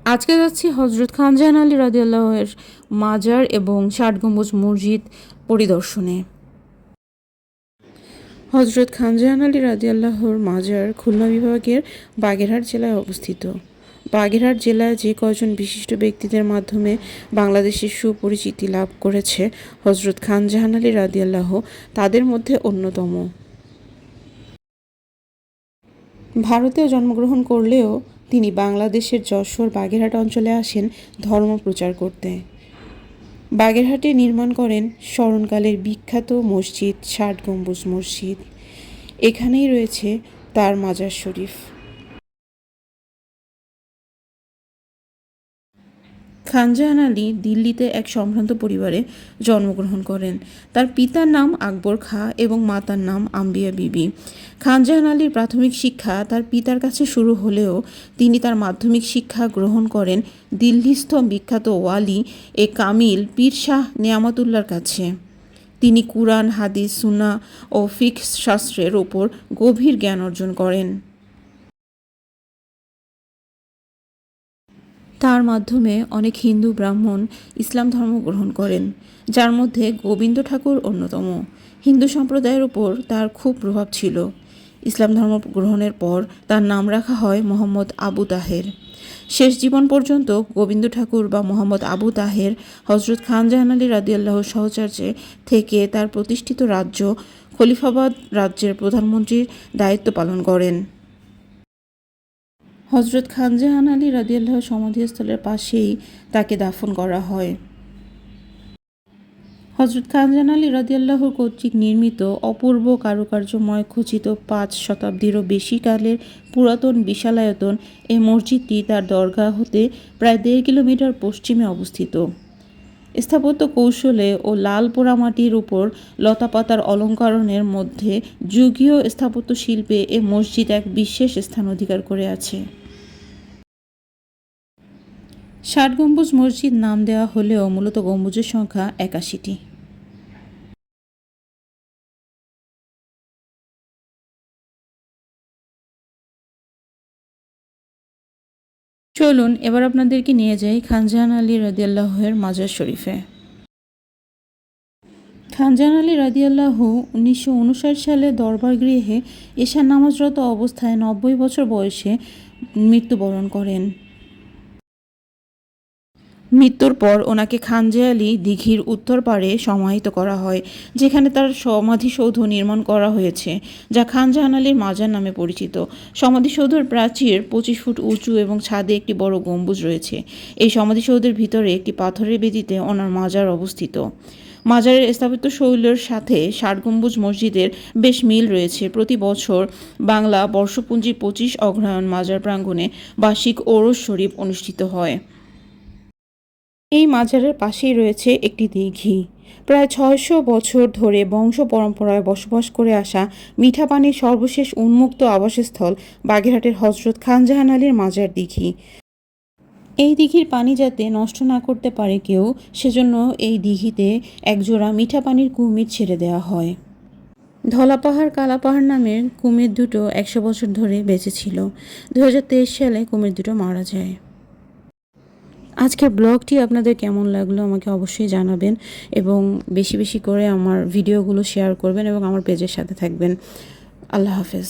আজকে যাচ্ছি হজরত খানজাহান আলী রাদিয়াল্লাহু-এর মাজার এবং ৬০ গম্বুজ মসজিদ পরিদর্শনে। হজরত খানজাহান আলী রাদিয়াল্লাহুর মাজার খুলনা বিভাগের বাগেরহাট জেলায় অবস্থিত। বাগেরহাট জেলায় যে কয়জন বিশিষ্ট ব্যক্তিদের মাধ্যমে বাংলাদেশের সুপরিচিতি লাভ করেছে হজরত খানজাহান আলী রাদিয়াল্লাহু, তাদের মধ্যে অন্যতম। ভারতেও জন্মগ্রহণ করলেও তিনি বাংলাদেশের যশোর বাগেরহাট অঞ্চলে আসেন ধর্ম প্রচার করতে। বাগেরহাটে নির্মাণ করেন স্মরণকালের বিখ্যাত মসজিদ ৬০ গম্বুজ মসজিদ। এখানেই রয়েছে তার মাজার শরীফ। খানজাহান আলী দিল্লিতে এক সম্ভ্রান্ত পরিবারে জন্মগ্রহণ করেন। তার পিতার নাম আকবর খাঁ এবং মাতার নাম আম্বিয়া বিবি। খানজাহান আলীর প্রাথমিক শিক্ষা তার পিতার কাছে শুরু হলেও তিনি তার মাধ্যমিক শিক্ষা গ্রহণ করেন দিল্লিস্থ বিখ্যাত ওয়ালি এ কামিল পীর শাহ নেয়ামতুল্লাহর কাছে। তিনি কুরআন, হাদিস, সুন্নাহ ও ফিকহ শাস্ত্রের ওপর গভীর জ্ঞান অর্জন করেন। তার মাধ্যমে অনেক হিন্দু ব্রাহ্মণ ইসলাম ধর্ম গ্রহণ করেন, যার মধ্যে গোবিন্দ ঠাকুর অন্যতম। হিন্দু সম্প্রদায়ের উপর তার খুব প্রভাব ছিল। ইসলাম ধর্ম গ্রহণের পর তার নাম রাখা হয় মোহাম্মদ আবু তাহের। শেষ জীবন পর্যন্ত গোবিন্দ ঠাকুর বা মোহাম্মদ আবু তাহের হজরত খানজাহান আলী রাদিয়াল্লাহুর সাহচর্যে থেকে তার প্রতিষ্ঠিত রাজ্য খলিফাবাদ রাজ্যের প্রধানমন্ত্রীর দায়িত্ব পালন করেন। হজরত খানজাহান আলী রাদিয়াল্লাহু সমাধিস্থলের পাশেই তাকে দাফন করা হয়। হজরত খানজাহান আলী রাদিয়াল্লাহু কর্তৃক নির্মিত অপূর্ব কারুকার্যময় খচিত ৫ শতাব্দীরও বেশি কালের পুরাতন বিশালায়তন এই মসজিদটি তার দরগাহ হতে প্রায় ১.৫ কিলোমিটার পশ্চিমে অবস্থিত। স্থাপত্য কৌশলে ও লাল পোড়ামাটির উপর লতাপাতার অলঙ্করণের মধ্যে যুগীয় স্থাপত্য শিল্পে এ মসজিদ এক বিশেষ স্থান অধিকার করে আছে। ৬০ গম্বুজ মসজিদ নাম দেওয়া হলেও মূলত গম্বুজের সংখ্যা ৮১টি। চলুন এবার আপনাদেরকে নিয়ে যাই খানজাহান আলী রাদিয়াল্লাহুর মাজার শরীফে। খানজাহান আলী রাদিয়াল্লাহু ১৯৫৯ সালে দরবার গৃহে এশার নামাজরত অবস্থায় ৯০ বছর বয়সে মৃত্যুবরণ করেন। মৃত্যুর পর ওনাকে খানজা আলী দিঘির উত্তর পাড়ে সমাহিত করা হয়, যেখানে তার সমাধিসৌধ নির্মাণ করা হয়েছে, যা খানজাহান আলীর মাজার নামে পরিচিত। সমাধিসৌধের প্রাচীর ২৫ ফুট উঁচু এবং ছাদে একটি বড় গম্বুজ রয়েছে। এই সমাধিসৌধের ভিতরে একটি পাথরের বেদিতে ওনার মাজার অবস্থিত। মাজারের স্থাপত্য শৈলীর সাথে ৬০ গম্বুজ মসজিদের বেশ মিল রয়েছে। প্রতি বছর বাংলা বর্ষপঞ্জির ২৫ অগ্রহায়ণ মাজার প্রাঙ্গণে বার্ষিক ওরস শরীফ অনুষ্ঠিত হয়। এই মাজারের পাশেই রয়েছে একটি দিঘি। প্রায় ৬০০ বছর ধরে বংশ পরম্পরায় বসবাস করে আসা মিঠা পানির সর্বশেষ উন্মুক্ত আবাসস্থল বাগেরহাটের হজরত খানজাহান আলীর মাজার দিঘি। এই দিঘির পানি যাতে নষ্ট না করতে পারে কেউ, সেজন্য এই দিঘিতে একজোড়া মিঠা পানির কুমির ছেড়ে দেওয়া হয়। ধলাপাহাড় কালাপাহাড় নামের কুমির দুটো ১০০ বছর ধরে বেঁচে ছিল। ২০২৩ সালে কুমির দুটো মারা যায়। আজকের ব্লগটি আপনাদের কেমন লাগলো আমাকে অবশ্যই জানাবেন এবং বেশি বেশি করে আমার ভিডিওগুলো শেয়ার করবেন এবং আমার পেজের সাথে থাকবেন। আল্লাহ হাফেজ।